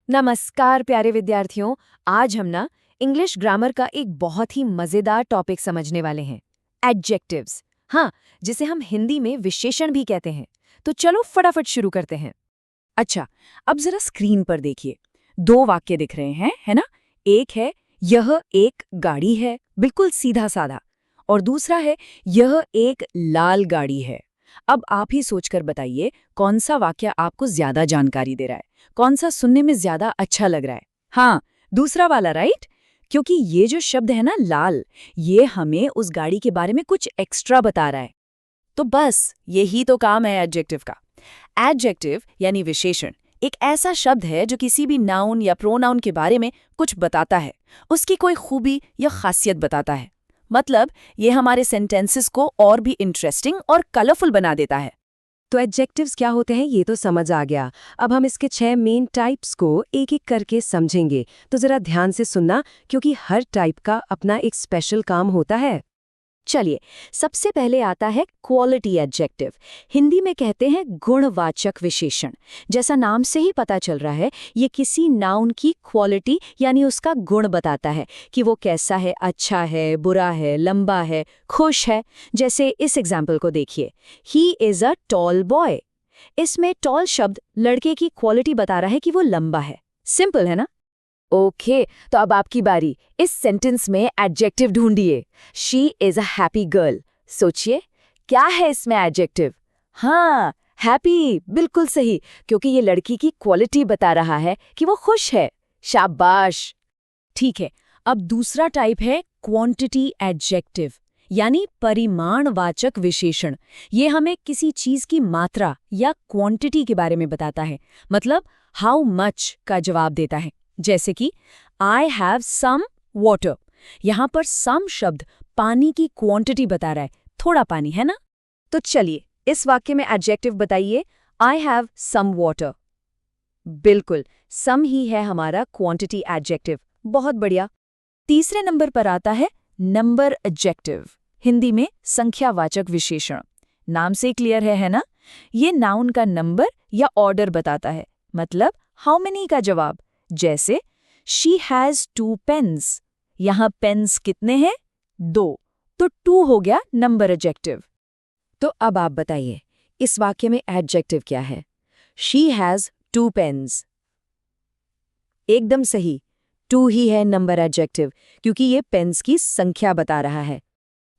नमस्कार प्यारे विद्यार्थियों। आज हम ना इंग्लिश ग्रामर का एक बहुत ही मजेदार टॉपिक समझने वाले हैं, एडजेक्टिव्स। हाँ, जिसे हम हिंदी में विशेषण भी कहते हैं। तो चलो फटाफट शुरू करते हैं। अच्छा, अब जरा स्क्रीन पर देखिए। दो वाक्य दिख रहे हैं, है ना? एक है यह एक गाड़ी है, बिल्कुल सीधा साधा। और दूसरा है यह एक लाल गाड़ी है। अब आप ही सोचकर बताइए कौन सा वाक्य आपको ज्यादा जानकारी दे रहा है, कौन सा सुनने में ज्यादा अच्छा लग रहा है। हाँ, दूसरा वाला, राइट? क्योंकि ये जो शब्द है ना लाल, ये हमें उस गाड़ी के बारे में कुछ एक्स्ट्रा बता रहा है। तो बस यही तो काम है एडजेक्टिव का। एडजेक्टिव यानी विशेषण एक ऐसा शब्द है जो किसी भी नाउन या प्रोनाउन के बारे में कुछ बताता है, उसकी कोई खूबी या खासियत बताता है। मतलब ये हमारे सेंटेंसेस को और भी इंटरेस्टिंग और कलरफुल बना देता है। तो एडजेक्टिव्स क्या होते हैं ये तो समझ आ गया। अब हम इसके 6 मेन टाइप्स को एक एक करके समझेंगे। तो जरा ध्यान से सुनना, क्योंकि हर टाइप का अपना एक स्पेशल काम होता है। चलिए, सबसे पहले आता है क्वालिटी एडजेक्टिव। हिंदी में कहते हैं गुणवाचक विशेषण। जैसा नाम से ही पता चल रहा है, ये किसी नाउन की क्वालिटी यानी उसका गुण बताता है कि वो कैसा है, अच्छा है, बुरा है, लंबा है, खुश है। जैसे इस एग्जाम्पल को देखिए, he is a tall boy. इसमें टॉल शब्द लड़के की क्वालिटी बता रहा है कि वो लंबा है। सिंपल है ना? ओके, तो अब आपकी बारी। इस सेंटेंस में एडजेक्टिव ढूंढिए। She is a happy girl. सोचिए, क्या है इसमें एडजेक्टिव? हाँ, हैप्पी, बिल्कुल सही, क्योंकि ये लड़की की क्वालिटी बता रहा है कि वो खुश है। शाबाश। ठीक है, अब दूसरा टाइप है क्वांटिटी एडजेक्टिव, यानी परिमाणवाचक विशेषण। ये हमें किसी चीज की मात्रा या क्वांटिटी के बारे में बताता है, मतलब हाउ मच का जवाब देता है। जैसे कि आई हैव सम वाटर। यहाँ पर सम शब्द पानी की क्वांटिटी बता रहा है, थोड़ा पानी, है ना? तो चलिए, इस वाक्य में एडजेक्टिव बताइए, आई हैव सम वाटर। बिल्कुल, सम ही है हमारा क्वांटिटी एडजेक्टिव। बहुत बढ़िया। तीसरे नंबर पर आता है नंबर एडजेक्टिव, हिंदी में संख्यावाचक विशेषण। नाम से क्लियर है ना? ये नाउन का नंबर या ऑर्डर बताता है, मतलब हाउ मेनी का जवाब। जैसे शी हैज 2 पेन्स। यहाँ पेन्स कितने हैं? 2। तो 2 हो गया नंबर एडजेक्टिव। तो अब आप बताइए, इस वाक्य में एडजेक्टिव क्या है? She has 2 pens. एकदम सही, 2 ही है नंबर एडजेक्टिव, क्योंकि ये पेन्स की संख्या बता रहा है।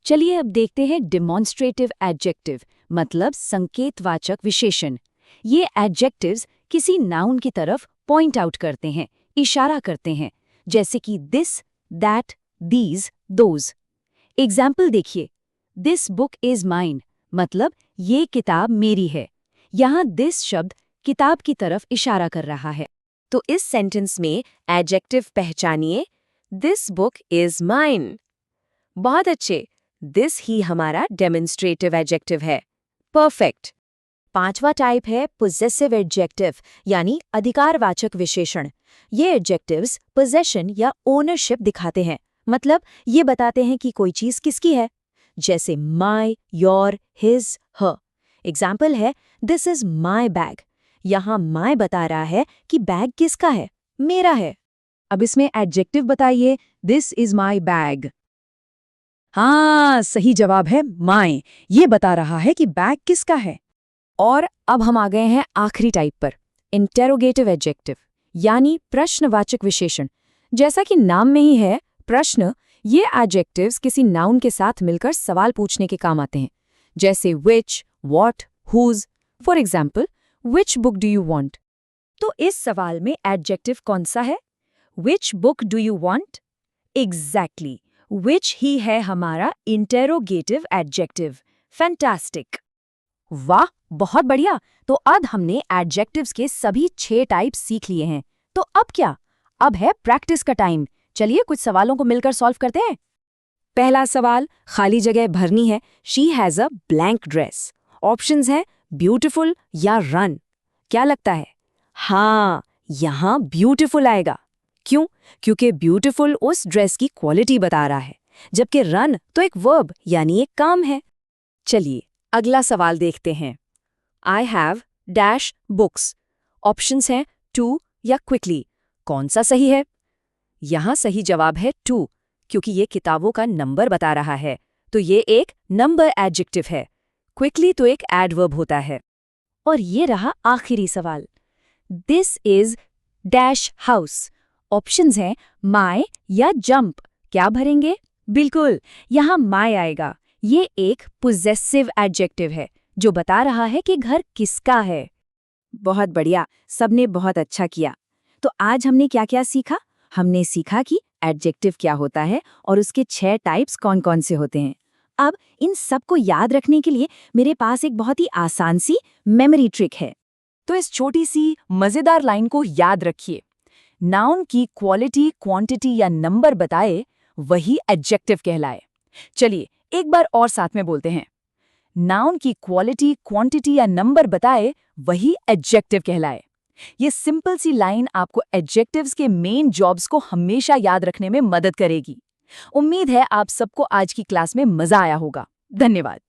चलिए अब देखते हैं डिमॉन्स्ट्रेटिव एडजेक्टिव, मतलब संकेतवाचक विशेषण। ये एडजेक्टिव्स किसी नाउन की तरफ पॉइंट आउट करते हैं, इशारा करते हैं, जैसे कि this, that, these, those. Example देखिए, दिस बुक इज माइन, मतलब ये किताब मेरी है। यहाँ दिस शब्द किताब की तरफ इशारा कर रहा है। तो इस सेंटेंस में एडजेक्टिव पहचानिए, दिस बुक इज माइन। बहुत अच्छे, दिस ही हमारा डेमोन्स्ट्रेटिव एडजेक्टिव है। परफेक्ट। पांचवा टाइप है पोजेसिव एडजेक्टिव, यानी अधिकारवाचक विशेषण। ये एडजेक्टिव्स पोजेशन या ओनरशिप दिखाते हैं, मतलब ये बताते हैं कि कोई चीज किसकी है। जैसे my, your, his, her. Example है, दिस इज माय बैग। यहाँ माय बता रहा है कि बैग किसका है, मेरा है। अब इसमें एडजेक्टिव बताइए, दिस इज माई बैग। हाँ, सही जवाब है माय। ये बता रहा है कि बैग किसका है। और अब हम आ गए हैं आखिरी टाइप पर, इंटेरोगेटिव एडजेक्टिव, यानी प्रश्नवाचक विशेषण। जैसा कि नाम में ही है, प्रश्न, ये एडजेक्टिव्स किसी नाउन के साथ मिलकर सवाल पूछने के काम आते हैं। जैसे which, what, whose। For example, which book do you want? तो इस सवाल में एडजेक्टिव कौन सा है? Which book do you want? Exactly, which ही है हमारा इंटेरोगेटिव एडजेक्टिव। फैंटास्टिक। वाह, बहुत बढ़िया। तो अब हमने एडजेक्टिव्स के सभी 6 टाइप सीख लिए हैं। तो अब क्या? अब है प्रैक्टिस का टाइम। चलिए कुछ सवालों को मिलकर सॉल्व करते हैं। पहला सवाल, खाली जगह भरनी है। She has a blank dress. Options हैं ब्यूटीफुल या रन। क्या लगता है? हाँ, यहाँ ब्यूटीफुल आएगा। क्यों? क्योंकि ब्यूटीफुल उस ड्रेस की क्वालिटी बता रहा है, जबकि रन तो एक वर्ब यानी एक काम है। चलिए अगला सवाल देखते हैं। I have dash books. Options हैं टू या क्विकली। कौन सा सही है? यहाँ सही जवाब है 2, क्योंकि ये किताबों का नंबर बता रहा है, तो ये एक नंबर एडजेक्टिव है। क्विकली तो एक एडवर्ब होता है। और ये रहा आखिरी सवाल। This is dash house. Options हैं माय या जंप। क्या भरेंगे? बिल्कुल, यहाँ माय आएगा। ये एक पोजेसिव एडजेक्टिव है जो बता रहा है कि घर किसका है। बहुत बढ़िया, सबने बहुत अच्छा किया। तो आज हमने क्या क्या सीखा? हमने सीखा कि एडजेक्टिव क्या होता है और उसके 6 टाइप्स कौन-कौन से होते हैं। अब इन सब को याद रखने के लिए मेरे पास एक बहुत ही आसान सी मेमोरी ट्रिक है। तो इस छोटी सी मजेदार लाइन को याद रखिए। नाउन की क्वालिटी, क्वांटिटी या नंबर बताए वही एडजेक्टिव कहलाए। चलिए एक बार और साथ में बोलते हैं। नाउन की क्वालिटी, क्वांटिटी या नंबर बताए वही एडजेक्टिव कहलाए। ये सिंपल सी लाइन आपको एडजेक्टिव्स के मेन जॉब्स को हमेशा याद रखने में मदद करेगी। उम्मीद है आप सबको आज की क्लास में मजा आया होगा। धन्यवाद।